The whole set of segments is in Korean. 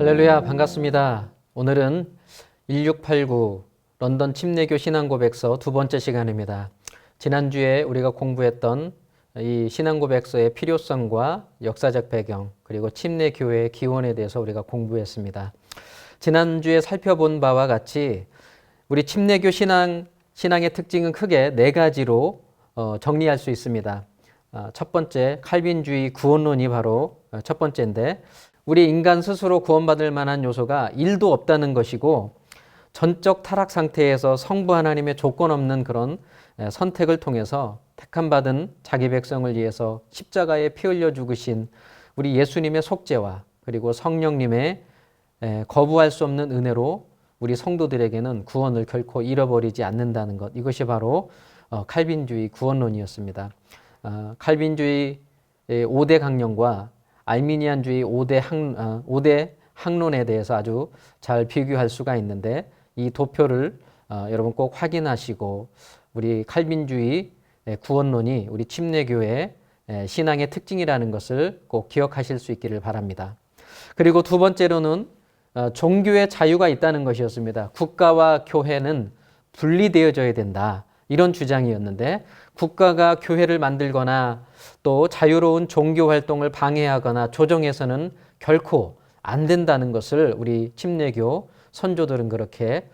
할렐루야, 반갑습니다. 오늘은 1689 런던 침례교 신앙고백서 두 번째 시간입니다. 지난주에 우리가 공부했던 이 신앙고백서의 필요성과 역사적 배경, 그리고 침례교회의 기원에 대해서 우리가 공부했습니다. 지난주에 살펴본 바와 같이 우리 침례교 신앙의 특징은 크게 네 가지로 정리할 수 있습니다. 첫 번째, 칼빈주의 구원론이 바로 첫 번째인데, 우리 인간 스스로 구원받을 만한 요소가 1도 없다는 것이고, 전적 타락 상태에서 성부 하나님의 조건 없는 그런 선택을 통해서 택함받은 자기 백성을 위해서 십자가에 피 흘려 죽으신 우리 예수님의 속죄와 그리고 성령님의 거부할 수 없는 은혜로 우리 성도들에게는 구원을 결코 잃어버리지 않는다는 것, 이것이 바로 칼빈주의 구원론이었습니다. 칼빈주의 5대 강령과 알미니안주의 5대 학론에 대해서 아주 잘 비교할 수가 있는데, 이 도표를 여러분 꼭 확인하시고 우리 칼빈주의 구원론이 우리 침례교회 신앙의 특징이라는 것을 꼭 기억하실 수 있기를 바랍니다. 그리고 두 번째로는 종교의 자유가 있다는 것이었습니다. 국가와 교회는 분리되어져야 된다, 이런 주장이었는데, 국가가 교회를 만들거나 또 자유로운 종교 활동을 방해하거나 조정해서는 결코 안 된다는 것을 우리 침례교 선조들은 그렇게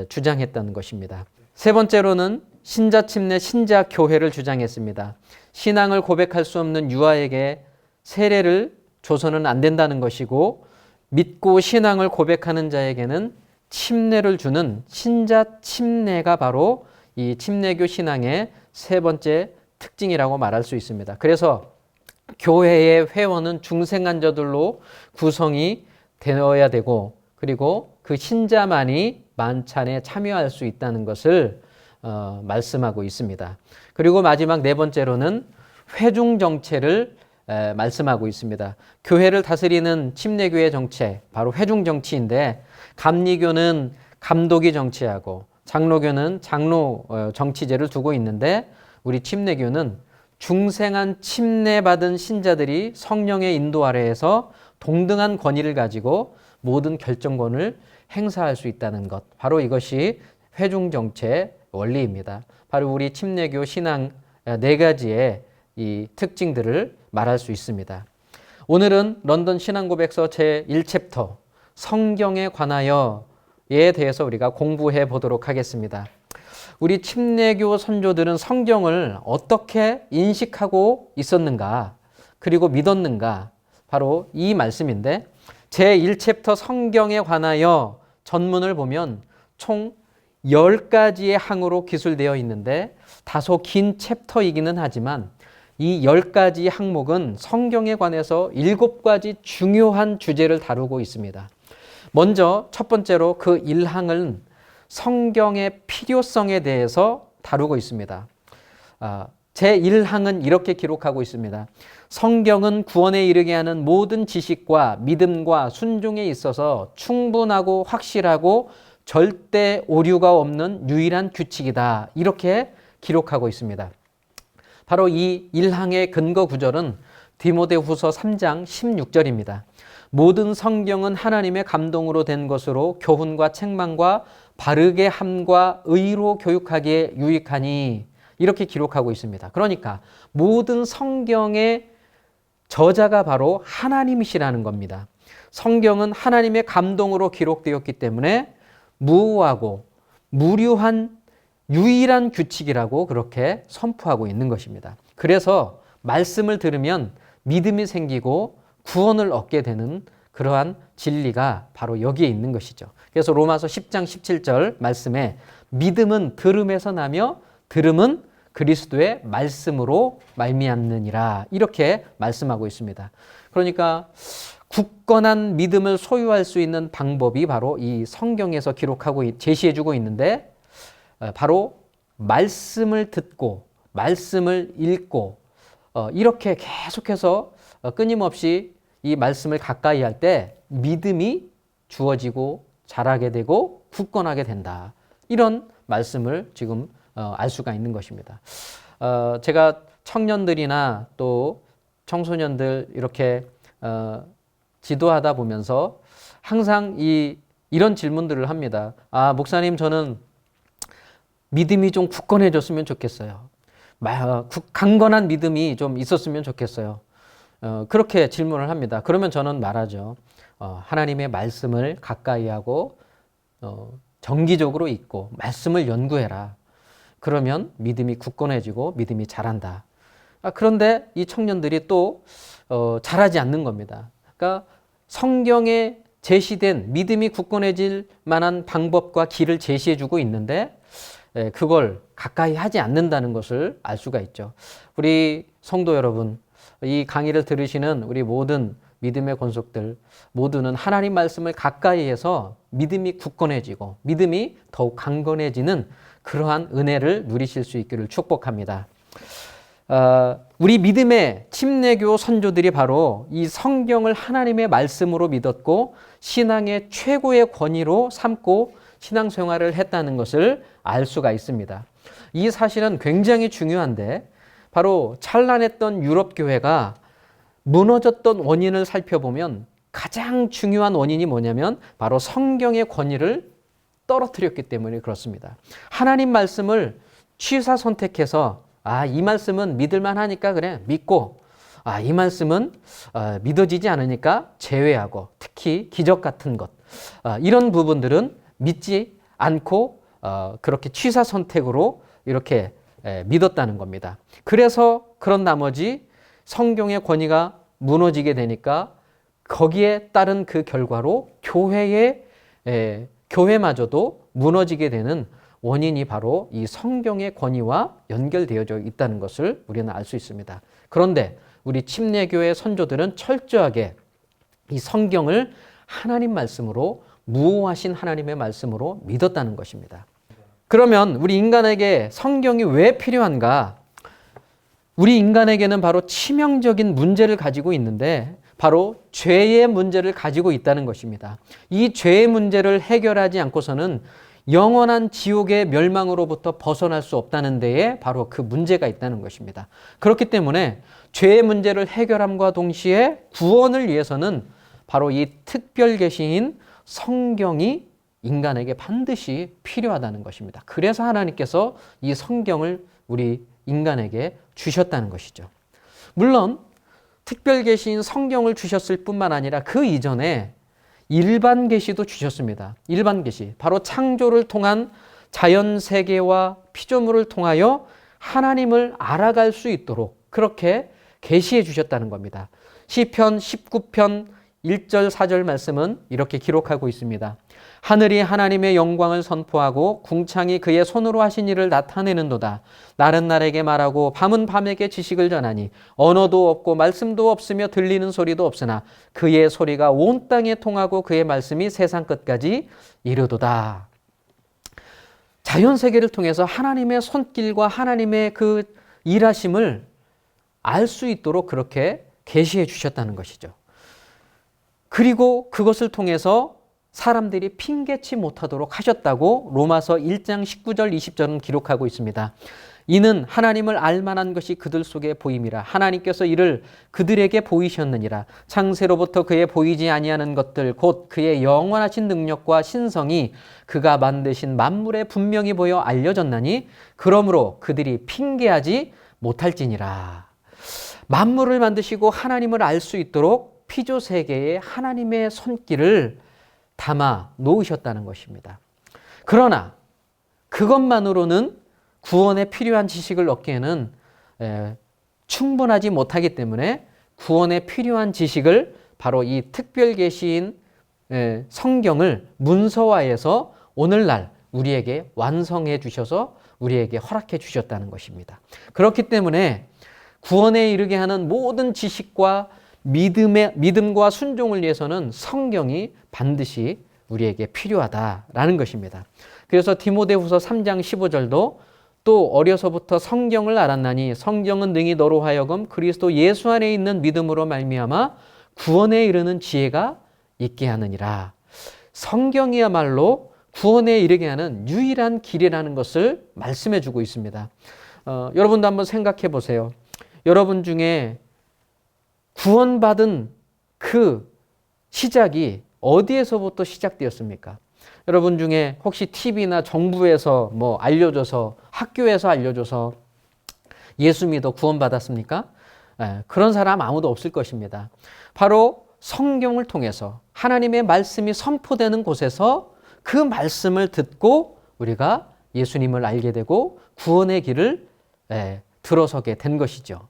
주장했다는 것입니다. 세 번째로는 신자 침례, 신자 교회를 주장했습니다. 신앙을 고백할 수 없는 유아에게 세례를 줘서는 안 된다는 것이고, 믿고 신앙을 고백하는 자에게는 침례를 주는 신자 침례가 바로 이 침례교 신앙의 세 번째 특징이라고 말할 수 있습니다. 그래서 교회의 회원은 중생한 자들로 구성이 되어야 되고, 그리고 그 신자만이 만찬에 참여할 수 있다는 것을 말씀하고 있습니다. 그리고 마지막 네 번째로는 회중 정체를 말씀하고 있습니다. 교회를 다스리는 침례교의 정체, 바로 회중 정치인데, 감리교는 감독이 정치하고 장로교는 장로 정치제를 두고 있는데, 우리 침례교는 중생한 침례받은 신자들이 성령의 인도 아래에서 동등한 권위를 가지고 모든 결정권을 행사할 수 있다는 것, 바로 이것이 회중 정치의 원리입니다. 바로 우리 침례교 신앙 네 가지의 이 특징들을 말할 수 있습니다. 오늘은 런던 신앙고백서 제1챕터 성경에 관하여에 대해서 우리가 공부해 보도록 하겠습니다. 우리 침례교 선조들은 성경을 어떻게 인식하고 있었는가, 그리고 믿었는가, 바로 이 말씀인데, 제1챕터 성경에 관하여 전문을 보면 총 10가지의 항으로 기술되어 있는데, 다소 긴 챕터이기는 하지만 이 10가지 항목은 성경에 관해서 7가지 중요한 주제를 다루고 있습니다. 먼저 첫 번째로 그 1항은 성경의 필요성에 대해서 다루고 있습니다. 제1항은 이렇게 기록하고 있습니다. 성경은 구원에 이르게 하는 모든 지식과 믿음과 순종에 있어서 충분하고 확실하고 절대 오류가 없는 유일한 규칙이다, 이렇게 기록하고 있습니다. 바로 이 1항의 근거 구절은 디모데후서 3장 16절입니다. 모든 성경은 하나님의 감동으로 된 것으로 교훈과 책망과 바르게 함과 의로 교육하기에 유익하니, 이렇게 기록하고 있습니다. 그러니까 모든 성경의 저자가 바로 하나님이시라는 겁니다. 성경은 하나님의 감동으로 기록되었기 때문에 무오하고 무료한 유일한 규칙이라고 그렇게 선포하고 있는 것입니다. 그래서 말씀을 들으면 믿음이 생기고 구원을 얻게 되는 그러한 진리가 바로 여기에 있는 것이죠. 그래서 로마서 10장 17절 말씀에 믿음은 들음에서 나며 들음은 그리스도의 말씀으로 말미암느니라, 이렇게 말씀하고 있습니다. 그러니까 굳건한 믿음을 소유할 수 있는 방법이 바로 이 성경에서 기록하고 제시해주고 있는데, 바로 말씀을 듣고 말씀을 읽고 이렇게 계속해서 끊임없이 이 말씀을 가까이 할 때 믿음이 주어지고 자라게 되고 굳건하게 된다, 이런 말씀을 지금 알 수가 있는 것입니다. 제가 청년들이나 또 청소년들 이렇게 지도하다 보면서 항상 이런 질문들을 합니다. 목사님, 저는 믿음이 좀 굳건해졌으면 좋겠어요. 강건한 믿음이 좀 있었으면 좋겠어요. 그렇게 질문을 합니다. 그러면 저는 말하죠. 하나님의 말씀을 가까이 하고 정기적으로 읽고 말씀을 연구해라. 그러면 믿음이 굳건해지고 믿음이 자란다. 그런데 이 청년들이 또 자라지 않는 겁니다. 그러니까 성경에 제시된 믿음이 굳건해질 만한 방법과 길을 제시해주고 있는데 그걸 가까이 하지 않는다는 것을 알 수가 있죠. 우리 성도 여러분, 이 강의를 들으시는 우리 모든 믿음의 권속들 모두는 하나님 말씀을 가까이 해서 믿음이 굳건해지고 믿음이 더욱 강건해지는 그러한 은혜를 누리실 수 있기를 축복합니다. 우리 믿음의 침례교 선조들이 바로 이 성경을 하나님의 말씀으로 믿었고 신앙의 최고의 권위로 삼고 신앙생활을 했다는 것을 알 수가 있습니다. 이 사실은 굉장히 중요한데 바로 찬란했던 유럽 교회가 무너졌던 원인을 살펴보면 가장 중요한 원인이 뭐냐면 바로 성경의 권위를 떨어뜨렸기 때문에 그렇습니다. 하나님 말씀을 취사 선택해서 이 말씀은 믿을만 하니까 그래 믿고 이 말씀은 믿어지지 않으니까 제외하고 특히 기적 같은 것 이런 부분들은 믿지 않고 그렇게 취사 선택으로 이렇게 믿었다는 겁니다. 그래서 그런 나머지 성경의 권위가 무너지게 되니까 거기에 따른 그 결과로 교회마저도 무너지게 되는 원인이 바로 이 성경의 권위와 연결되어져 있다는 것을 우리는 알 수 있습니다. 그런데 우리 침례교회 선조들은 철저하게 이 성경을 하나님 말씀으로 무오하신 하나님의 말씀으로 믿었다는 것입니다. 그러면 우리 인간에게 성경이 왜 필요한가? 우리 인간에게는 바로 치명적인 문제를 가지고 있는데 바로 죄의 문제를 가지고 있다는 것입니다. 이 죄의 문제를 해결하지 않고서는 영원한 지옥의 멸망으로부터 벗어날 수 없다는 데에 바로 그 문제가 있다는 것입니다. 그렇기 때문에 죄의 문제를 해결함과 동시에 구원을 위해서는 바로 이 특별 계시인 성경이 인간에게 반드시 필요하다는 것입니다. 그래서 하나님께서 이 성경을 우리 인간에게 주셨다는 것이죠. 물론 특별 계시인 성경을 주셨을 뿐만 아니라 그 이전에 일반 계시도 주셨습니다. 일반 계시, 바로 창조를 통한 자연 세계와 피조물을 통하여 하나님을 알아갈 수 있도록 그렇게 계시해 주셨다는 겁니다. 시편 19편 1절 4절 말씀은 이렇게 기록하고 있습니다. 하늘이 하나님의 영광을 선포하고 궁창이 그의 손으로 하신 일을 나타내는도다. 날은 날에게 말하고 밤은 밤에게 지식을 전하니 언어도 없고 말씀도 없으며 들리는 소리도 없으나 그의 소리가 온 땅에 통하고 그의 말씀이 세상 끝까지 이르도다. 자연 세계를 통해서 하나님의 손길과 하나님의 그 일하심을 알 수 있도록 그렇게 계시해 주셨다는 것이죠. 그리고 그것을 통해서 사람들이 핑계치 못하도록 하셨다고 로마서 1장 19절 20절은 기록하고 있습니다. 이는 하나님을 알만한 것이 그들 속에 보임이라. 하나님께서 이를 그들에게 보이셨느니라. 창세로부터 그의 보이지 아니하는 것들 곧 그의 영원하신 능력과 신성이 그가 만드신 만물에 분명히 보여 알려졌나니 그러므로 그들이 핑계하지 못할지니라. 만물을 만드시고 하나님을 알 수 있도록 피조 세계에 하나님의 손길을 담아 놓으셨다는 것입니다. 그러나 그것만으로는 구원에 필요한 지식을 얻기에는 충분하지 못하기 때문에 구원에 필요한 지식을 바로 이 특별 계시인 성경을 문서화해서 오늘날 우리에게 완성해 주셔서 우리에게 허락해 주셨다는 것입니다. 그렇기 때문에 구원에 이르게 하는 모든 지식과 믿음과 순종을 위해서는 성경이 반드시 우리에게 필요하다라는 것입니다. 그래서 디모데후서 3장 15절도 또 어려서부터 성경을 알았나니 성경은 능히 너로 하여금 그리스도 예수 안에 있는 믿음으로 말미암아 구원에 이르는 지혜가 있게 하느니라. 성경이야말로 구원에 이르게 하는 유일한 길이라는 것을 말씀해 주고 있습니다. 여러분도 한번 생각해 보세요. 여러분 중에 구원받은 그 시작이 어디에서부터 시작되었습니까? 여러분 중에 혹시 TV나 정부에서 뭐 알려줘서, 학교에서 알려줘서 예수 믿어 구원받았습니까? 그런 사람 아무도 없을 것입니다. 바로 성경을 통해서 하나님의 말씀이 선포되는 곳에서 그 말씀을 듣고 우리가 예수님을 알게 되고 구원의 길을 들어서게 된 것이죠.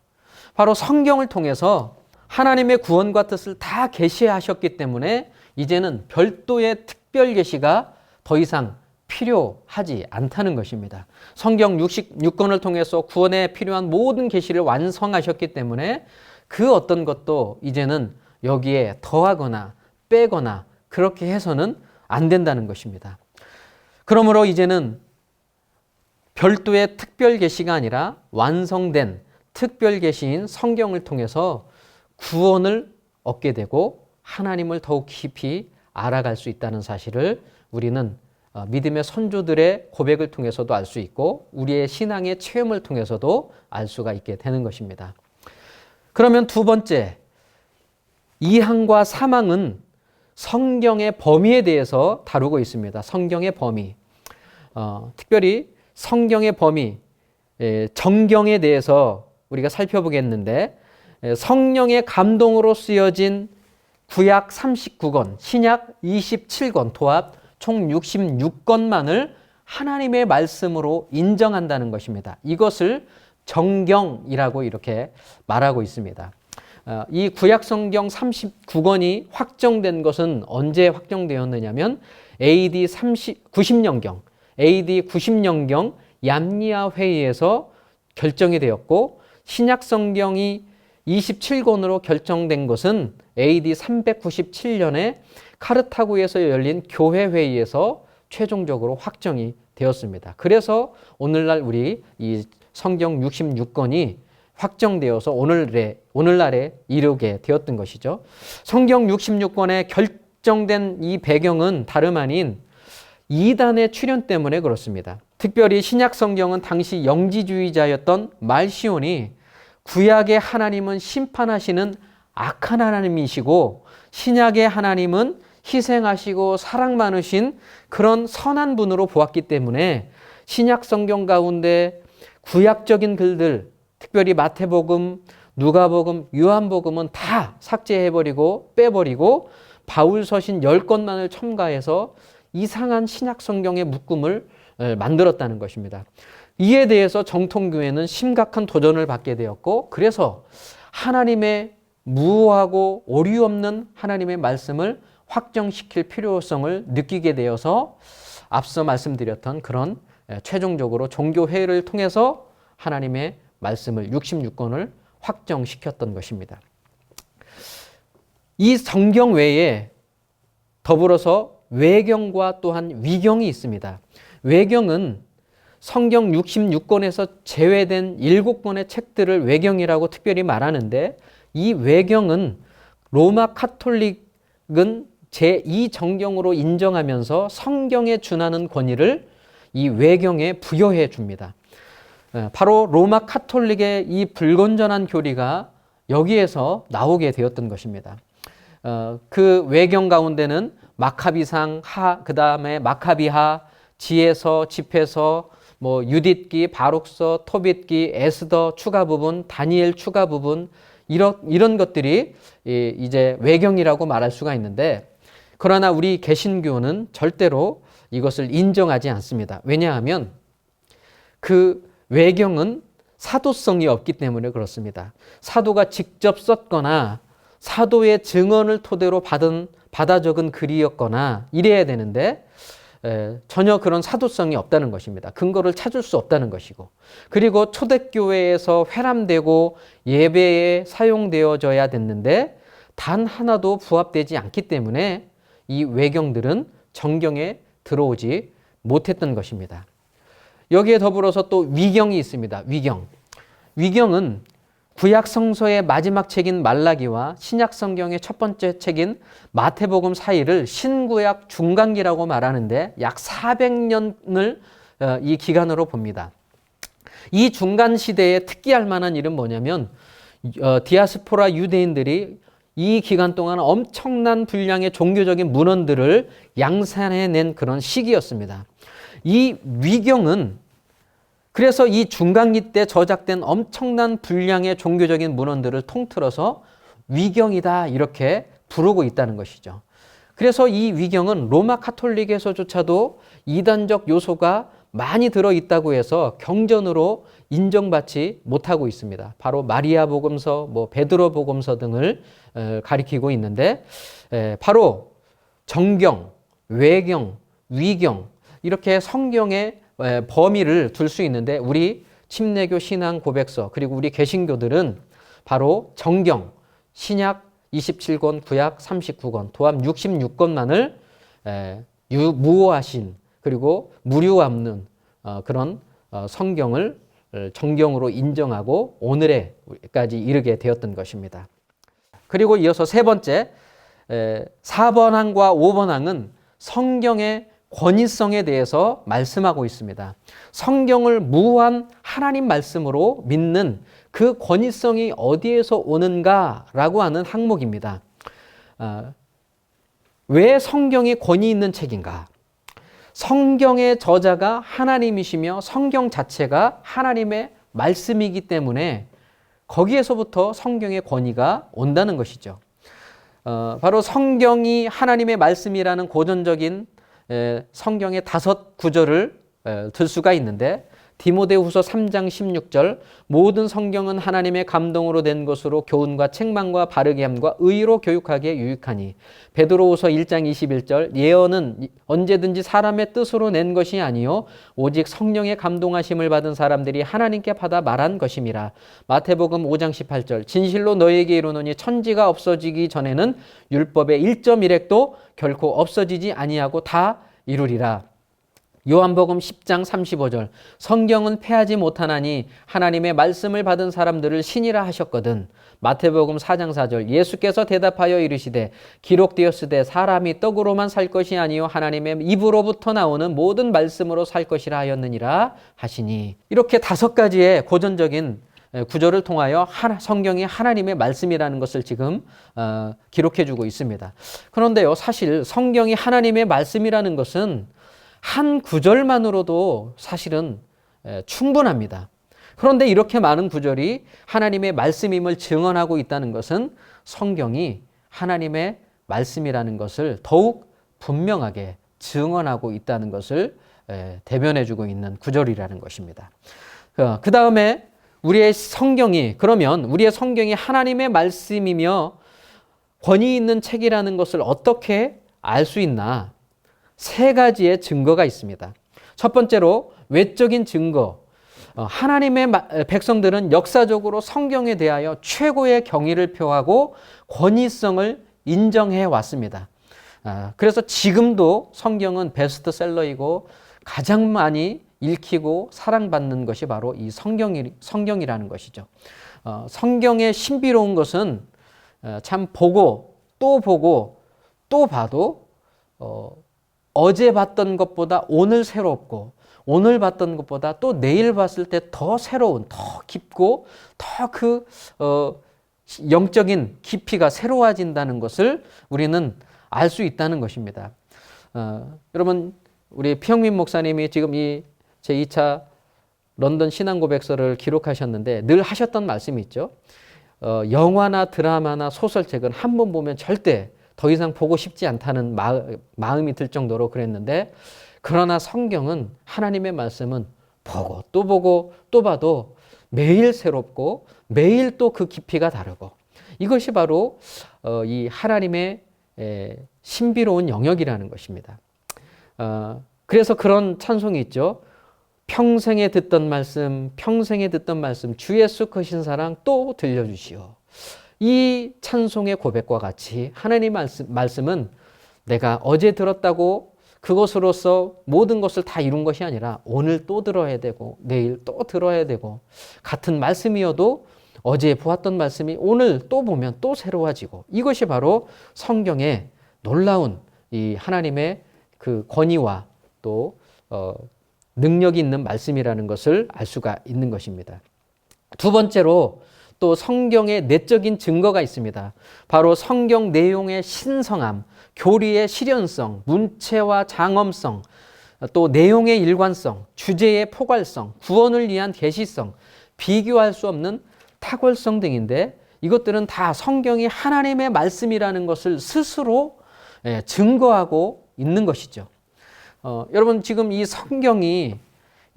바로 성경을 통해서 하나님의 구원과 뜻을 다 계시하셨기 때문에 이제는 별도의 특별 계시가 더 이상 필요하지 않다는 것입니다. 성경 66권을 통해서 구원에 필요한 모든 계시를 완성하셨기 때문에 그 어떤 것도 이제는 여기에 더하거나 빼거나 그렇게 해서는 안 된다는 것입니다. 그러므로 이제는 별도의 특별 계시가 아니라 완성된 특별 계시인 성경을 통해서 구원을 얻게 되고 하나님을 더욱 깊이 알아갈 수 있다는 사실을 우리는 믿음의 선조들의 고백을 통해서도 알 수 있고 우리의 신앙의 체험을 통해서도 알 수가 있게 되는 것입니다. 그러면 두 번째, 이항과 사망은 성경의 범위에 대해서 다루고 있습니다. 성경의 범위. 특별히 성경의 범위, 정경에 대해서 우리가 살펴보겠는데 성령의 감동으로 쓰여진 구약 39권, 신약 27권, 도합 총 66권만을 하나님의 말씀으로 인정한다는 것입니다. 이것을 정경이라고 이렇게 말하고 있습니다. 이 구약 성경 39권이 확정된 것은 언제 확정되었느냐면 AD 90년경, AD 90년경 얌니아 회의에서 결정이 되었고 신약 성경이 27권으로 결정된 것은 AD 397년에 카르타고에서 열린 교회 회의에서 최종적으로 확정이 되었습니다. 그래서 오늘날 우리 이 성경 66권이 확정되어서 오늘날에 이르게 되었던 것이죠. 성경 66권에 결정된 이 배경은 다름 아닌 이단의 출현 때문에 그렇습니다. 특별히 신약 성경은 당시 영지주의자였던 말시온이 구약의 하나님은 심판하시는 악한 하나님이시고 신약의 하나님은 희생하시고 사랑 많으신 그런 선한 분으로 보았기 때문에 신약 성경 가운데 구약적인 글들, 특별히 마태복음, 누가복음, 요한복음은 다 삭제해버리고 빼버리고 바울 서신 10권만을 첨가해서 이상한 신약 성경의 묶음을 만들었다는 것입니다. 이에 대해서 정통교회는 심각한 도전을 받게 되었고 그래서 하나님의 무오하고 오류 없는 하나님의 말씀을 확정시킬 필요성을 느끼게 되어서 앞서 말씀드렸던 그런 최종적으로 종교회의를 통해서 하나님의 말씀을 66권을 확정시켰던 것입니다. 이 성경 외에 더불어서 외경과 또한 위경이 있습니다. 외경은 성경 66권에서 제외된 7권의 책들을 외경이라고 특별히 말하는데 이 외경은 로마 카톨릭은 제2정경으로 인정하면서 성경에 준하는 권위를 이 외경에 부여해 줍니다. 바로 로마 카톨릭의 이 불건전한 교리가 여기에서 나오게 되었던 것입니다. 그 외경 가운데는 마카비상, 그 다음에 마카비하, 지혜서, 집회서, 유딧기, 바룩서, 토빗기, 에스더 추가 부분, 다니엘 추가 부분 이런 것들이 이제 외경이라고 말할 수가 있는데 그러나 우리 개신교는 절대로 이것을 인정하지 않습니다. 왜냐하면 그 외경은 사도성이 없기 때문에 그렇습니다. 사도가 직접 썼거나 사도의 증언을 토대로 받아 적은 글이었거나 이래야 되는데 전혀 그런 사도성이 없다는 것입니다. 근거를 찾을 수 없다는 것이고 그리고 초대교회에서 회람되고 예배에 사용되어져야 됐는데 단 하나도 부합되지 않기 때문에 이 외경들은 정경에 들어오지 못했던 것입니다. 여기에 더불어서 또 위경이 있습니다. 위경은 구약 성서의 마지막 책인 말라기와 신약 성경의 첫 번째 책인 마태복음 사이를 신구약 중간기라고 말하는데 약 400년을 이 기간으로 봅니다. 이 중간 시대에 특기할 만한 일은 뭐냐면 디아스포라 유대인들이 이 기간 동안 엄청난 분량의 종교적인 문헌들을 양산해낸 그런 시기였습니다. 이 위경은 그래서 이 중간기 때 저작된 엄청난 분량의 종교적인 문헌들을 통틀어서 위경이다 이렇게 부르고 있다는 것이죠. 그래서 이 위경은 로마 카톨릭에서조차도 이단적 요소가 많이 들어있다고 해서 경전으로 인정받지 못하고 있습니다. 바로 마리아 복음서, 베드로 복음서 등을 가리키고 있는데 바로 정경, 외경, 위경 이렇게 성경의 범위를 둘 수 있는데 우리 침례교 신앙 고백서 그리고 우리 개신교들은 바로 정경, 신약 27권, 구약 39권, 도합 66권만을 무호하신 그리고 무료함는 그런 성경을 정경으로 인정하고 오늘에까지 이르게 되었던 것입니다. 그리고 이어서 세 번째 4번항과 5번항은 성경의 권위성에 대해서 말씀하고 있습니다. 성경을 무한 하나님 말씀으로 믿는 그 권위성이 어디에서 오는가라고 하는 항목입니다. 왜 성경이 권위 있는 책인가? 성경의 저자가 하나님이시며 성경 자체가 하나님의 말씀이기 때문에 거기에서부터 성경의 권위가 온다는 것이죠. 바로 성경이 하나님의 말씀이라는 고전적인 성경의 5구절을 들 수가 있는데 디모데후서 3장 16절 모든 성경은 하나님의 감동으로 된 것으로 교훈과 책망과 바르게 함과 의로 교육하기에 유익하니 베드로후서 1장 21절 예언은 언제든지 사람의 뜻으로 낸 것이 아니요 오직 성령의 감동하심을 받은 사람들이 하나님께 받아 말한 것임이라. 마태복음 5장 18절 진실로 너희에게 이르노니 천지가 없어지기 전에는 율법의 1.1획도 결코 없어지지 아니하고 다 이루리라. 요한복음 10장 35절 성경은 패하지 못하나니 하나님의 말씀을 받은 사람들을 신이라 하셨거든. 마태복음 4장 4절 예수께서 대답하여 이르시되 기록되었으되 사람이 떡으로만 살 것이 아니요 하나님의 입으로부터 나오는 모든 말씀으로 살 것이라 하였느니라 하시니. 이렇게 5가지의 고전적인 구절을 통하여 성경이 하나님의 말씀이라는 것을 지금 기록해 주고 있습니다. 그런데요, 사실 성경이 하나님의 말씀이라는 것은 한 구절만으로도 사실은 충분합니다. 그런데 이렇게 많은 구절이 하나님의 말씀임을 증언하고 있다는 것은 성경이 하나님의 말씀이라는 것을 더욱 분명하게 증언하고 있다는 것을 대변해주고 있는 구절이라는 것입니다. 그 다음에 우리의 성경이 하나님의 말씀이며 권위 있는 책이라는 것을 어떻게 알 수 있나? 3가지의 증거가 있습니다. 첫 번째로 외적인 증거. 하나님의 백성들은 역사적으로 성경에 대하여 최고의 경의를 표하고 권위성을 인정해 왔습니다. 그래서 지금도 성경은 베스트셀러이고 가장 많이 읽히고 사랑받는 것이 바로 이 성경이라는 것이죠. 성경의 신비로운 것은 참 보고 또 봐도 어제 봤던 것보다 오늘 새롭고 오늘 봤던 것보다 또 내일 봤을 때 더 새로운, 더 깊고 더 그 영적인 깊이가 새로워진다는 것을 우리는 알 수 있다는 것입니다. 여러분 우리 피영민 목사님이 지금 이 제2차 런던 신앙고백서를 기록하셨는데 늘 하셨던 말씀이 있죠. 영화나 드라마나 소설책은 한 번 보면 절대 더 이상 보고 싶지 않다는 마음이 들 정도로 그랬는데 그러나 성경은 하나님의 말씀은 보고 또 봐도 매일 새롭고 매일 또 그 깊이가 다르고 이것이 바로 이 하나님의 신비로운 영역이라는 것입니다. 그래서 그런 찬송이 있죠. 평생에 듣던 말씀 주 예수 크신 사랑 또 들려주시오. 이 찬송의 고백과 같이 하나님 말씀은 내가 어제 들었다고 그것으로서 모든 것을 다 이룬 것이 아니라 오늘 또 들어야 되고 내일 또 들어야 되고 같은 말씀이어도 어제 보았던 말씀이 오늘 또 보면 또 새로워지고 이것이 바로 성경의 놀라운 이 하나님의 그 권위와 또 능력이 있는 말씀이라는 것을 알 수가 있는 것입니다. 두 번째로 또 성경의 내적인 증거가 있습니다. 바로 성경 내용의 신성함, 교리의 실현성, 문체와 장엄성, 또 내용의 일관성, 주제의 포괄성, 구원을 위한 계시성, 비교할 수 없는 탁월성 등인데 이것들은 다 성경이 하나님의 말씀이라는 것을 스스로 증거하고 있는 것이죠. 여러분 지금 이 성경이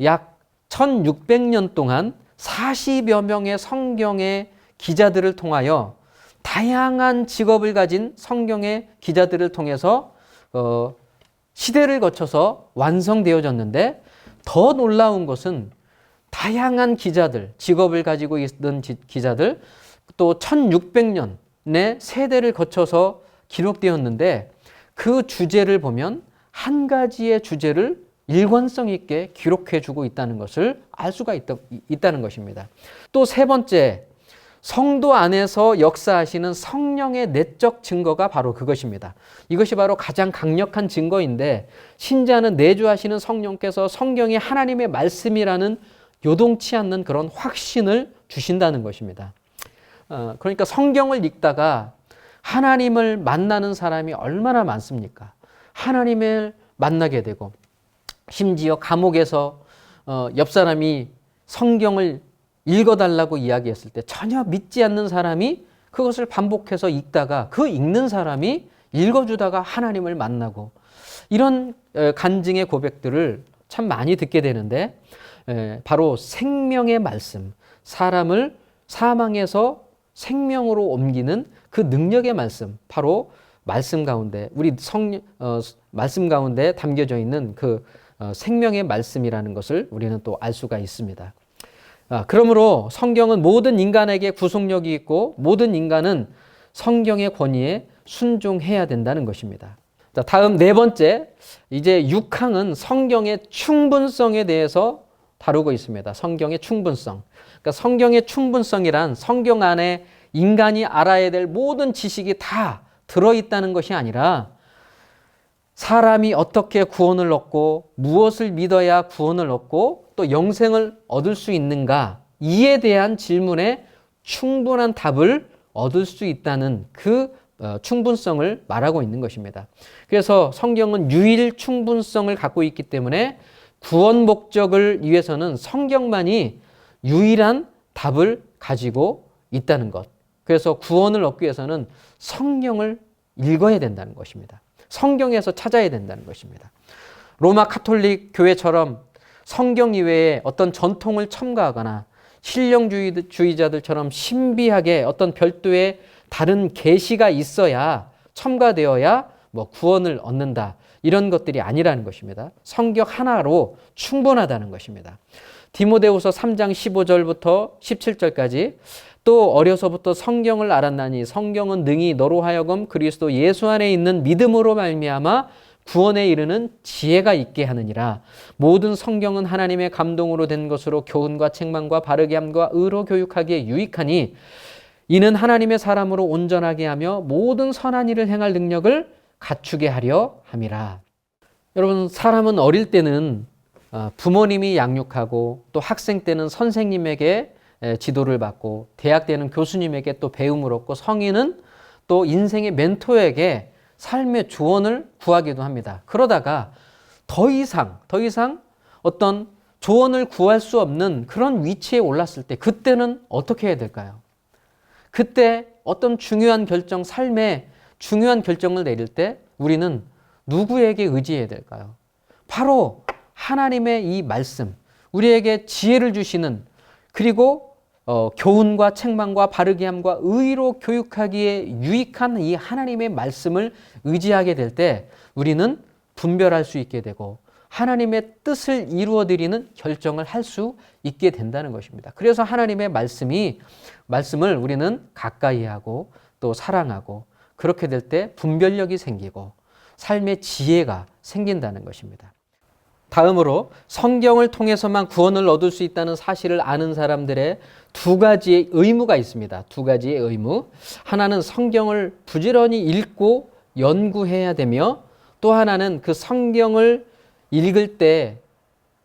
약 1600년 동안 40여 명의 성경의 기자들을 통하여 다양한 직업을 가진 성경의 기자들을 통해서 시대를 거쳐서 완성되어졌는데 더 놀라운 것은 다양한 기자들, 직업을 가지고 있던 기자들 또 1600년의 세대를 거쳐서 기록되었는데 그 주제를 보면 한 가지의 주제를 일관성 있게 기록해주고 있다는 것을 알 수가 있다는 것입니다. 또 세 번째, 성도 안에서 역사하시는 성령의 내적 증거가 바로 그것입니다. 이것이 바로 가장 강력한 증거인데 신자는 내주하시는 성령께서 성경이 하나님의 말씀이라는 요동치 않는 그런 확신을 주신다는 것입니다. 그러니까 성경을 읽다가 하나님을 만나는 사람이 얼마나 많습니까? 하나님을 만나게 되고 심지어 감옥에서 옆 사람이 성경을 읽어달라고 이야기했을 때 전혀 믿지 않는 사람이 그것을 반복해서 읽다가 그 읽는 사람이 읽어주다가 하나님을 만나고 이런 간증의 고백들을 참 많이 듣게 되는데 바로 생명의 말씀, 사람을 사망에서 생명으로 옮기는 그 능력의 말씀, 바로 말씀 가운데 우리 말씀 가운데 담겨져 있는 그 생명의 말씀이라는 것을 우리는 또 알 수가 있습니다. 그러므로 성경은 모든 인간에게 구속력이 있고 모든 인간은 성경의 권위에 순종해야 된다는 것입니다. 자, 다음 네 번째, 이제 6항은 성경의 충분성에 대해서 다루고 있습니다. 성경의 충분성. 그러니까 성경의 충분성이란 성경 안에 인간이 알아야 될 모든 지식이 다 들어있다는 것이 아니라 사람이 어떻게 구원을 얻고 무엇을 믿어야 구원을 얻고 또 영생을 얻을 수 있는가 이에 대한 질문에 충분한 답을 얻을 수 있다는 그 충분성을 말하고 있는 것입니다. 그래서 성경은 유일 충분성을 갖고 있기 때문에 구원 목적을 위해서는 성경만이 유일한 답을 가지고 있다는 것. 그래서 구원을 얻기 위해서는 성경을 읽어야 된다는 것입니다. 성경에서 찾아야 된다는 것입니다. 로마 카톨릭 교회처럼 성경 이외에 어떤 전통을 첨가하거나 신령주의자들처럼 신비하게 어떤 별도의 다른 계시가 있어야 첨가되어야 구원을 얻는다. 이런 것들이 아니라는 것입니다. 성경 하나로 충분하다는 것입니다. 디모데후서 3장 15절부터 17절까지 또 어려서부터 성경을 알았나니 성경은 능히 너로 하여금 그리스도 예수 안에 있는 믿음으로 말미암아 구원에 이르는 지혜가 있게 하느니라. 모든 성경은 하나님의 감동으로 된 것으로 교훈과 책망과 바르게 함과 의로 교육하기에 유익하니 이는 하나님의 사람으로 온전하게 하며 모든 선한 일을 행할 능력을 갖추게 하려 함이라. 여러분, 사람은 어릴 때는 부모님이 양육하고 또 학생 때는 선생님에게 지도를 받고 대학 때는 교수님에게 또 배움을 얻고 성인은 또 인생의 멘토에게 삶의 조언을 구하기도 합니다. 그러다가 더 이상 어떤 조언을 구할 수 없는 그런 위치에 올랐을 때 그때는 어떻게 해야 될까요? 그때 어떤 중요한 결정, 삶의 중요한 결정을 내릴 때 우리는 누구에게 의지해야 될까요? 바로 하나님의 이 말씀, 우리에게 지혜를 주시는 그리고 교훈과 책망과 바르게 함과 의로 교육하기에 유익한 이 하나님의 말씀을 의지하게 될 때 우리는 분별할 수 있게 되고 하나님의 뜻을 이루어드리는 결정을 할 수 있게 된다는 것입니다. 그래서 하나님의 말씀을 우리는 가까이 하고 또 사랑하고 그렇게 될 때 분별력이 생기고 삶의 지혜가 생긴다는 것입니다. 다음으로 성경을 통해서만 구원을 얻을 수 있다는 사실을 아는 사람들의 두 가지의 의무가 있습니다. 두 가지의 의무. 하나는 성경을 부지런히 읽고 연구해야 되며 또 하나는 그 성경을 읽을 때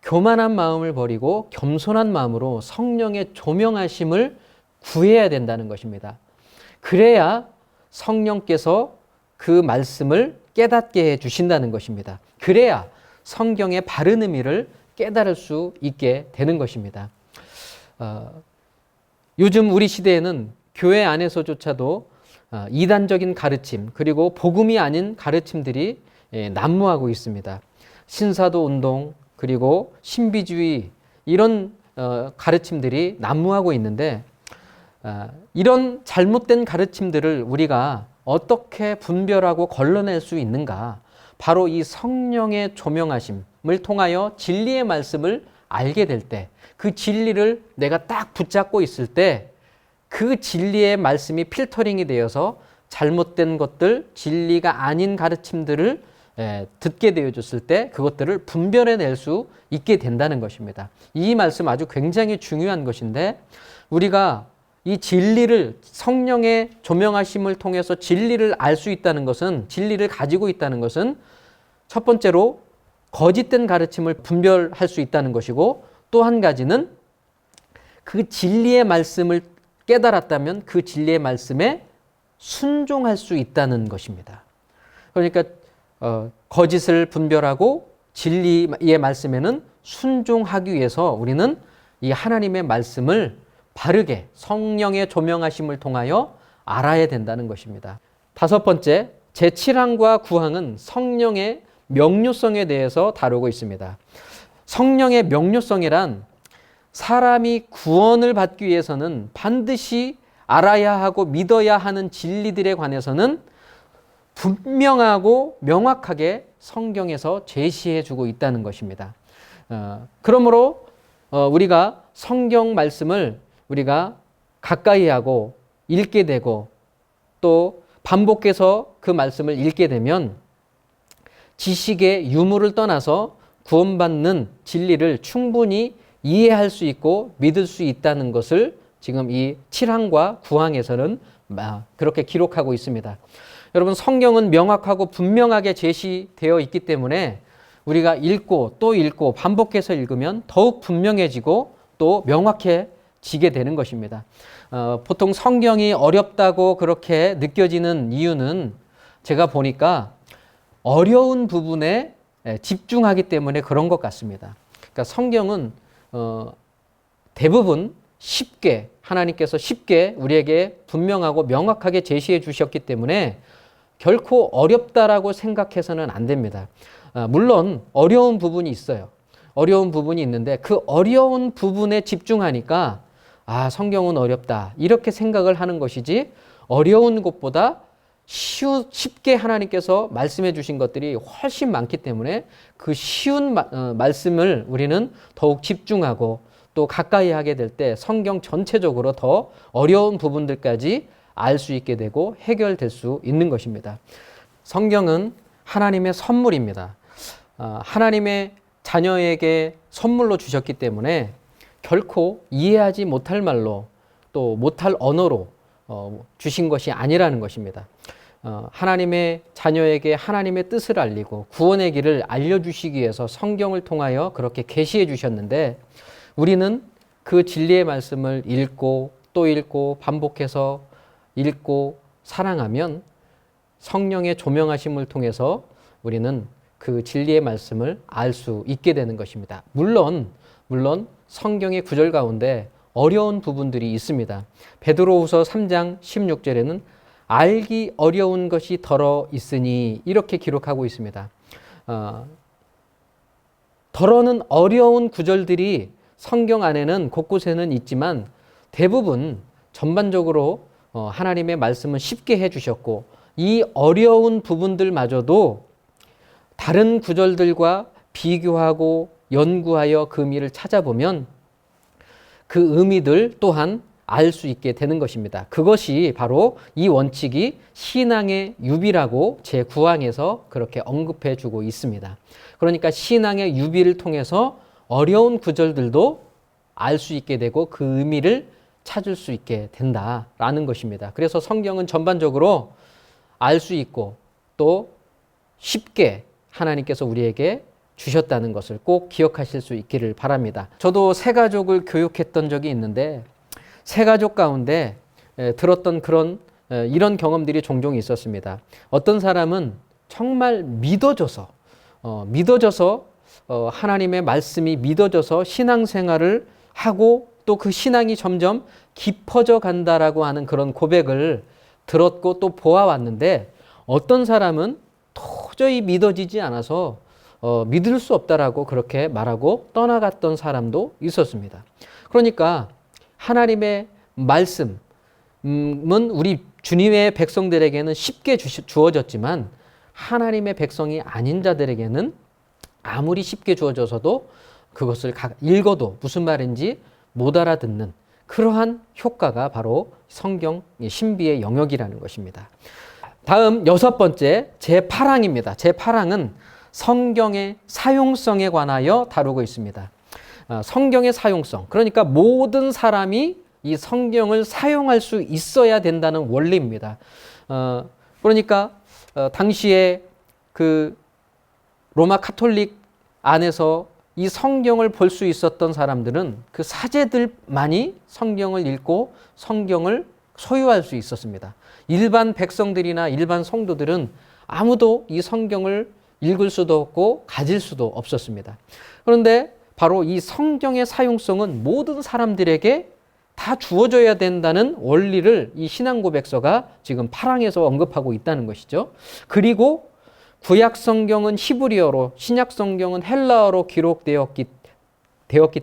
교만한 마음을 버리고 겸손한 마음으로 성령의 조명하심을 구해야 된다는 것입니다. 그래야 성령께서 그 말씀을 깨닫게 해 주신다는 것입니다. 그래야 성경의 바른 의미를 깨달을 수 있게 되는 것입니다. 요즘 우리 시대에는 교회 안에서조차도 이단적인 가르침 그리고 복음이 아닌 가르침들이 난무하고 있습니다. 신사도 운동 그리고 신비주의 이런 가르침들이 난무하고 있는데 이런 잘못된 가르침들을 우리가 어떻게 분별하고 걸러낼 수 있는가? 바로 이 성령의 조명하심을 통하여 진리의 말씀을 알게 될 때, 그 진리를 내가 딱 붙잡고 있을 때 그 진리의 말씀이 필터링이 되어서 잘못된 것들, 진리가 아닌 가르침들을 듣게 되어줬을 때 그것들을 분별해낼 수 있게 된다는 것입니다. 이 말씀 아주 굉장히 중요한 것인데 우리가 이 진리를 성령의 조명하심을 통해서 진리를 알 수 있다는 것은 진리를 가지고 있다는 것은 첫 번째로 거짓된 가르침을 분별할 수 있다는 것이고 또 한 가지는 그 진리의 말씀을 깨달았다면 그 진리의 말씀에 순종할 수 있다는 것입니다. 그러니까 거짓을 분별하고 진리의 말씀에는 순종하기 위해서 우리는 이 하나님의 말씀을 바르게 성령의 조명하심을 통하여 알아야 된다는 것입니다. 다섯 번째, 제7항과 9항은 성령의 명료성에 대해서 다루고 있습니다. 성령의 명료성이란 사람이 구원을 받기 위해서는 반드시 알아야 하고 믿어야 하는 진리들에 관해서는 분명하고 명확하게 성경에서 제시해 주고 있다는 것입니다. 그러므로 우리가 성경 말씀을 우리가 가까이 하고 읽게 되고 또 반복해서 그 말씀을 읽게 되면 지식의 유무를 떠나서 구원받는 진리를 충분히 이해할 수 있고 믿을 수 있다는 것을 지금 이 7항과 9항에서는 그렇게 기록하고 있습니다. 여러분, 성경은 명확하고 분명하게 제시되어 있기 때문에 우리가 읽고 또 읽고 반복해서 읽으면 더욱 분명해지고 또 명확해지게 되는 것입니다. 보통 성경이 어렵다고 그렇게 느껴지는 이유는 제가 보니까 어려운 부분에 집중하기 때문에 그런 것 같습니다. 그러니까 성경은 대부분 쉽게 하나님께서 쉽게 우리에게 분명하고 명확하게 제시해 주셨기 때문에 결코 어렵다라고 생각해서는 안 됩니다. 물론 어려운 부분이 있어요. 어려운 부분이 있는데 그 어려운 부분에 집중하니까 성경은 어렵다 이렇게 생각을 하는 것이지 어려운 것보다 쉽게 하나님께서 말씀해 주신 것들이 훨씬 많기 때문에 그 쉬운 말씀을 우리는 더욱 집중하고 또 가까이 하게 될 때 성경 전체적으로 더 어려운 부분들까지 알 수 있게 되고 해결될 수 있는 것입니다. 성경은 하나님의 선물입니다. 하나님의 자녀에게 선물로 주셨기 때문에 결코 이해하지 못할 말로 또 못할 언어로 주신 것이 아니라는 것입니다. 하나님의 자녀에게 하나님의 뜻을 알리고 구원의 길을 알려주시기 위해서 성경을 통하여 그렇게 계시해 주셨는데 우리는 그 진리의 말씀을 읽고 또 읽고 반복해서 읽고 사랑하면 성령의 조명하심을 통해서 우리는 그 진리의 말씀을 알 수 있게 되는 것입니다. 물론 성경의 구절 가운데 어려운 부분들이 있습니다. 베드로후서 3장 16절에는 알기 어려운 것이 더러 있으니 이렇게 기록하고 있습니다. 더러는 어려운 구절들이 성경 안에는 곳곳에는 있지만 대부분 전반적으로 하나님의 말씀은 쉽게 해주셨고 이 어려운 부분들마저도 다른 구절들과 비교하고 연구하여 그 의미를 찾아보면 그 의미들 또한 알 수 있게 되는 것입니다. 그것이 바로 이 원칙이 신앙의 유비라고 제9항에서 그렇게 언급해 주고 있습니다. 그러니까 신앙의 유비를 통해서 어려운 구절들도 알 수 있게 되고 그 의미를 찾을 수 있게 된다라는 것입니다. 그래서 성경은 전반적으로 알 수 있고 또 쉽게 하나님께서 우리에게 주셨다는 것을 꼭 기억하실 수 있기를 바랍니다. 저도 새 가족을 교육했던 적이 있는데 새 가족 가운데 들었던 그런 이런 경험들이 종종 있었습니다. 어떤 사람은 정말 믿어져서 하나님의 말씀이 믿어져서 신앙생활을 하고 또 그 신앙이 점점 깊어져 간다라고 하는 그런 고백을 들었고 또 보아왔는데, 어떤 사람은 도저히 믿어지지 않아서 믿을 수 없다라고 그렇게 말하고 떠나갔던 사람도 있었습니다. 그러니까 하나님의 말씀은 우리 주님의 백성들에게는 쉽게 주어졌지만 하나님의 백성이 아닌 자들에게는 아무리 쉽게 주어져서도 그것을 읽어도 무슨 말인지 못 알아듣는 그러한 효과가 바로 성경 신비의 영역이라는 것입니다. 다음 6번째 제8항입니다. 제8항은 성경의 사용성에 관하여 다루고 있습니다. 성경의 사용성, 그러니까 모든 사람이 이 성경을 사용할 수 있어야 된다는 원리입니다. 그러니까 당시에 그 로마 카톨릭 안에서 이 성경을 볼 수 있었던 사람들은 그 사제들만이 성경을 읽고 성경을 소유할 수 있었습니다. 일반 백성들이나 일반 성도들은 아무도 이 성경을 읽을 수도 없고 가질 수도 없었습니다. 그런데 바로 이 성경의 사용성은 모든 사람들에게 다 주어져야 된다는 원리를 이 신앙고백서가 지금 8항에서 언급하고 있다는 것이죠. 그리고 구약 성경은 히브리어로, 신약 성경은 헬라어로 기록되었기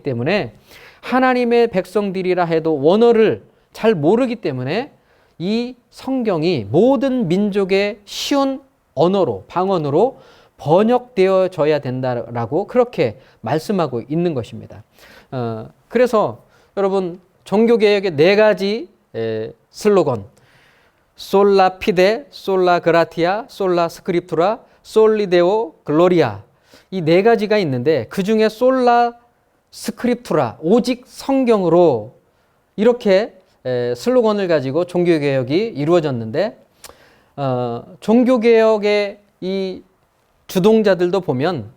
때문에 하나님의 백성들이라 해도 원어를 잘 모르기 때문에 이 성경이 모든 민족의 쉬운 언어로, 방언으로 번역되어져야 된다라고 그렇게 말씀하고 있는 것입니다. 그래서 여러분 종교개혁의 4가지 슬로건, 솔라 피데, 솔라 그라티아, 솔라 스크립투라, 솔리데오 글로리아, 이 4가지가 있는데 그 중에 솔라 스크립투라, 오직 성경으로, 이렇게 슬로건을 가지고 종교개혁이 이루어졌는데, 종교개혁의 이 주동자들도 보면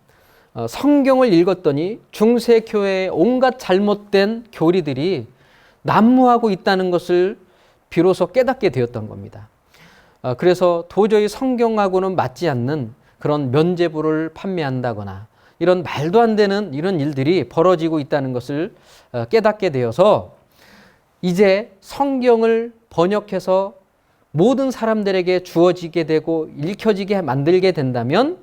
성경을 읽었더니 중세교회의 온갖 잘못된 교리들이 난무하고 있다는 것을 비로소 깨닫게 되었던 겁니다. 그래서 도저히 성경하고는 맞지 않는 그런 면죄부를 판매한다거나 이런 말도 안 되는 이런 일들이 벌어지고 있다는 것을 깨닫게 되어서 이제 성경을 번역해서 모든 사람들에게 주어지게 되고 읽혀지게 만들게 된다면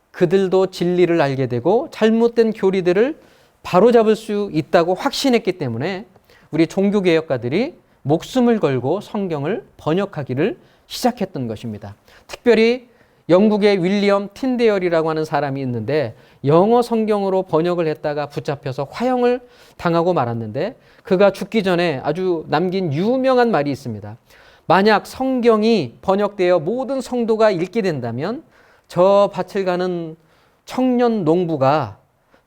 그들도 진리를 알게 되고 잘못된 교리들을 바로잡을 수 있다고 확신했기 때문에 우리 종교개혁가들이 목숨을 걸고 성경을 번역하기를 시작했던 것입니다. 특별히 영국의 윌리엄 틴데얼이라고 하는 사람이 있는데 영어 성경으로 번역을 했다가 붙잡혀서 화형을 당하고 말았는데, 그가 죽기 전에 아주 남긴 유명한 말이 있습니다. 만약 성경이 번역되어 모든 성도가 읽게 된다면 저 밭을 가는 청년 농부가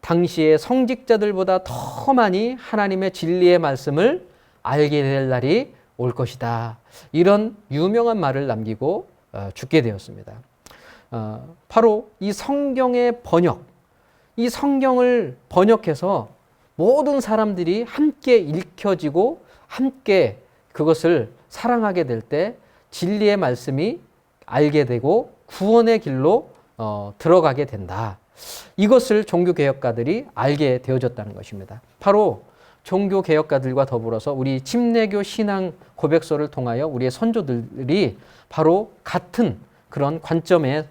당시의 성직자들보다 더 많이 하나님의 진리의 말씀을 알게 될 날이 올 것이다. 이런 유명한 말을 남기고 죽게 되었습니다. 바로 이 성경의 번역, 이 성경을 번역해서 모든 사람들이 함께 읽혀지고 함께 그것을 사랑하게 될 때 진리의 말씀이 알게 되고 구원의 길로 들어가게 된다. 이것을 종교개혁가들이 알게 되어졌다는 것입니다. 바로 종교개혁가들과 더불어서 우리 침례교 신앙 고백서를 통하여 우리의 선조들이 바로 같은 그런 관점에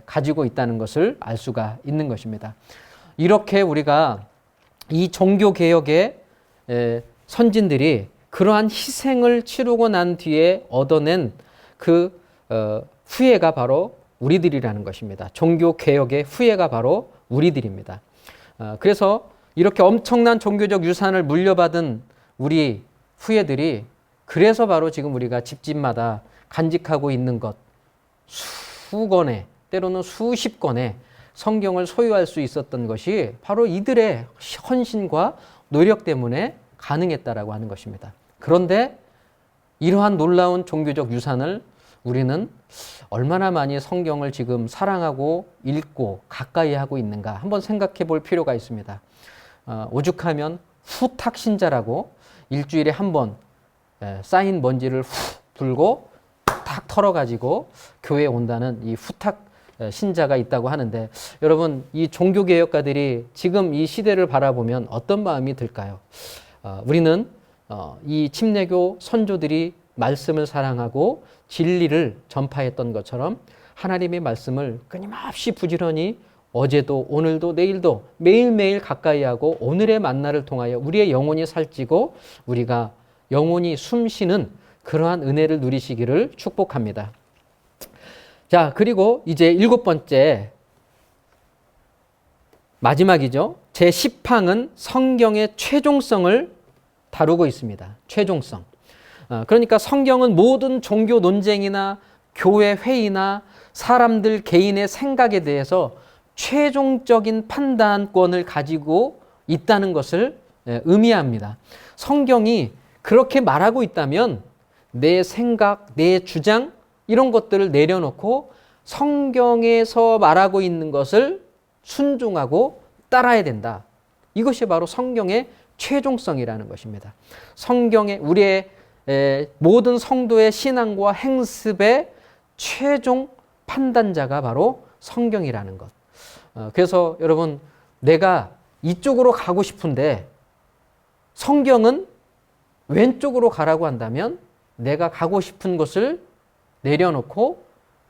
가지고 있다는 것을 알 수가 있는 것입니다. 이렇게 우리가 이 종교개혁의 선진들이 그러한 희생을 치르고 난 뒤에 얻어낸 그 후예가 바로 우리들이라는 것입니다. 종교개혁의 후예가 바로 우리들입니다. 그래서 이렇게 엄청난 종교적 유산을 물려받은 우리 후예들이, 그래서 바로 지금 우리가 집집마다 간직하고 있는 것, 수권의, 때로는 수십 권의 성경을 소유할 수 있었던 것이 바로 이들의 헌신과 노력 때문에 가능했다라고 하는 것입니다. 그런데 이러한 놀라운 종교적 유산을 우리는 얼마나 많이 성경을 지금 사랑하고 읽고 가까이 하고 있는가 한번 생각해 볼 필요가 있습니다. 오죽하면 후탁신자라고 일주일에 한 번 쌓인 먼지를 후 불고 탁 털어가지고 교회에 온다는 이 후탁 신자가 있다고 하는데, 여러분 이 종교개혁가들이 지금 이 시대를 바라보면 어떤 마음이 들까요? 우리는 이 침례교 선조들이 말씀을 사랑하고 진리를 전파했던 것처럼 하나님의 말씀을 끊임없이 부지런히 어제도 오늘도 내일도 매일매일 가까이 하고 오늘의 만나를 통하여 우리의 영혼이 살찌고 우리가 영혼이 숨쉬는 그러한 은혜를 누리시기를 축복합니다. 자, 그리고 이제 7번째 마지막이죠. 제10항은 성경의 최종성을 다루고 있습니다. 최종성. 그러니까 성경은 모든 종교 논쟁이나 교회 회의나 사람들 개인의 생각에 대해서 최종적인 판단권을 가지고 있다는 것을 의미합니다. 성경이 그렇게 말하고 있다면 내 생각, 내 주장 이런 것들을 내려놓고 성경에서 말하고 있는 것을 순종하고 따라야 된다. 이것이 바로 성경의 최종성이라는 것입니다. 성경의 우리의 모든 성도의 신앙과 행습의 최종 판단자가 바로 성경이라는 것. 그래서 여러분, 내가 이쪽으로 가고 싶은데 성경은 왼쪽으로 가라고 한다면 내가 가고 싶은 곳을 내려놓고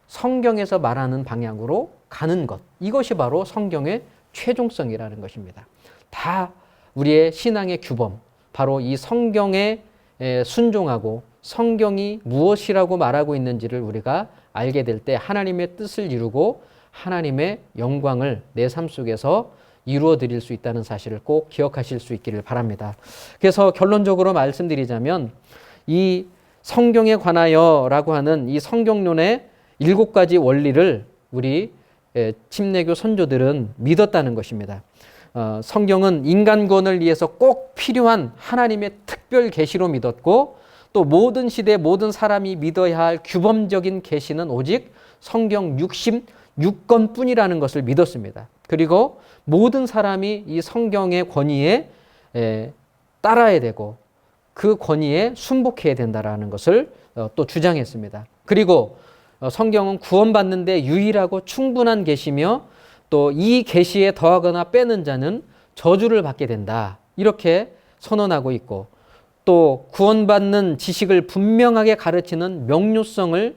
성경에서 말하는 방향으로 가는 것. 이것이 바로 성경의 최종성이라는 것입니다. 다 우리의 신앙의 규범, 바로 이 성경에 순종하고 성경이 무엇이라고 말하고 있는지를 우리가 알게 될 때 하나님의 뜻을 이루고 하나님의 영광을 내 삶 속에서 이루어 드릴 수 있다는 사실을 꼭 기억하실 수 있기를 바랍니다. 그래서 결론적으로 말씀드리자면 이 성경에 관하여라고 하는 이 성경론의 7가지 원리를 우리 침례교 선조들은 믿었다는 것입니다. 성경은 인간 구원을 위해서 꼭 필요한 하나님의 특별 계시로 믿었고, 또 모든 시대 모든 사람이 믿어야 할 규범적인 계시는 오직 성경 66권뿐이라는 것을 믿었습니다. 그리고 모든 사람이 이 성경의 권위에 따라야 되고 그 권위에 순복해야 된다라는 것을 또 주장했습니다. 그리고 성경은 구원받는 데 유일하고 충분한 계시며 또 이 계시에 더하거나 빼는 자는 저주를 받게 된다. 이렇게 선언하고 있고, 또 구원받는 지식을 분명하게 가르치는 명료성을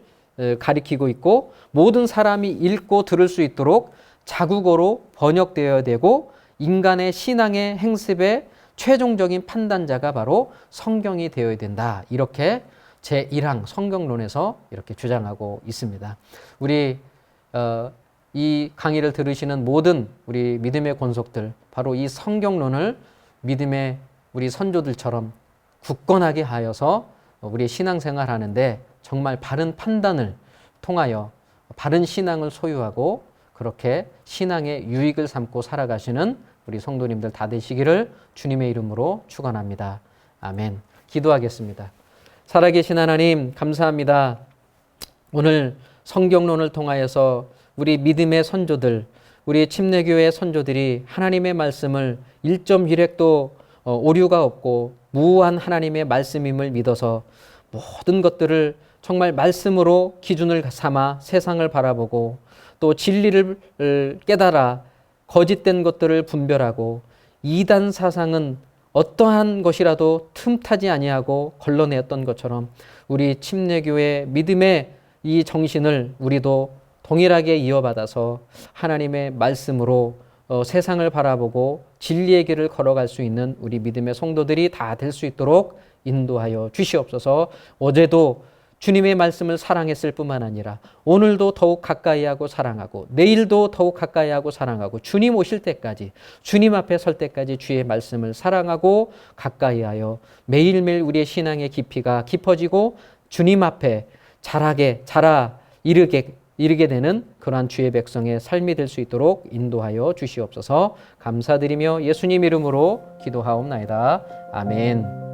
가리키고 있고, 모든 사람이 읽고 들을 수 있도록 자국어로 번역되어야 되고, 인간의 신앙의 행습의 최종적인 판단자가 바로 성경이 되어야 된다. 이렇게 제1항 성경론에서 이렇게 주장하고 있습니다. 우리 이 강의를 들으시는 모든 우리 믿음의 권속들, 바로 이 성경론을 믿음의 우리 선조들처럼 굳건하게 하여서 우리 신앙생활 하는데 정말 바른 판단을 통하여 바른 신앙을 소유하고 그렇게 신앙의 유익을 삼고 살아가시는 우리 성도님들 다 되시기를 주님의 이름으로 축원합니다. 아멘. 기도하겠습니다. 살아계신 하나님, 감사합니다. 오늘 성경론을 통하여서 우리 믿음의 선조들, 우리 침례교회 선조들이 하나님의 말씀을 1.1획도 오류가 없고 무한 하나님의 말씀임을 믿어서 모든 것들을 정말 말씀으로 기준을 삼아 세상을 바라보고 또 진리를 깨달아 거짓된 것들을 분별하고 이단 사상은 어떠한 것이라도 틈타지 아니하고 걸러내었던 것처럼 우리 침례교회 믿음의 이 정신을 우리도 동일하게 이어받아서 하나님의 말씀으로 세상을 바라보고 진리의 길을 걸어갈 수 있는 우리 믿음의 성도들이 다 될 수 있도록 인도하여 주시옵소서. 어제도 주님의 말씀을 사랑했을 뿐만 아니라 오늘도 더욱 가까이 하고 사랑하고 내일도 더욱 가까이 하고 사랑하고 주님 오실 때까지, 주님 앞에 설 때까지 주의 말씀을 사랑하고 가까이 하여 매일매일 우리의 신앙의 깊이가 깊어지고 주님 앞에 이르게 되는 그러한 주의 백성의 삶이 될 수 있도록 인도하여 주시옵소서. 감사드리며 예수님 이름으로 기도하옵나이다. 아멘.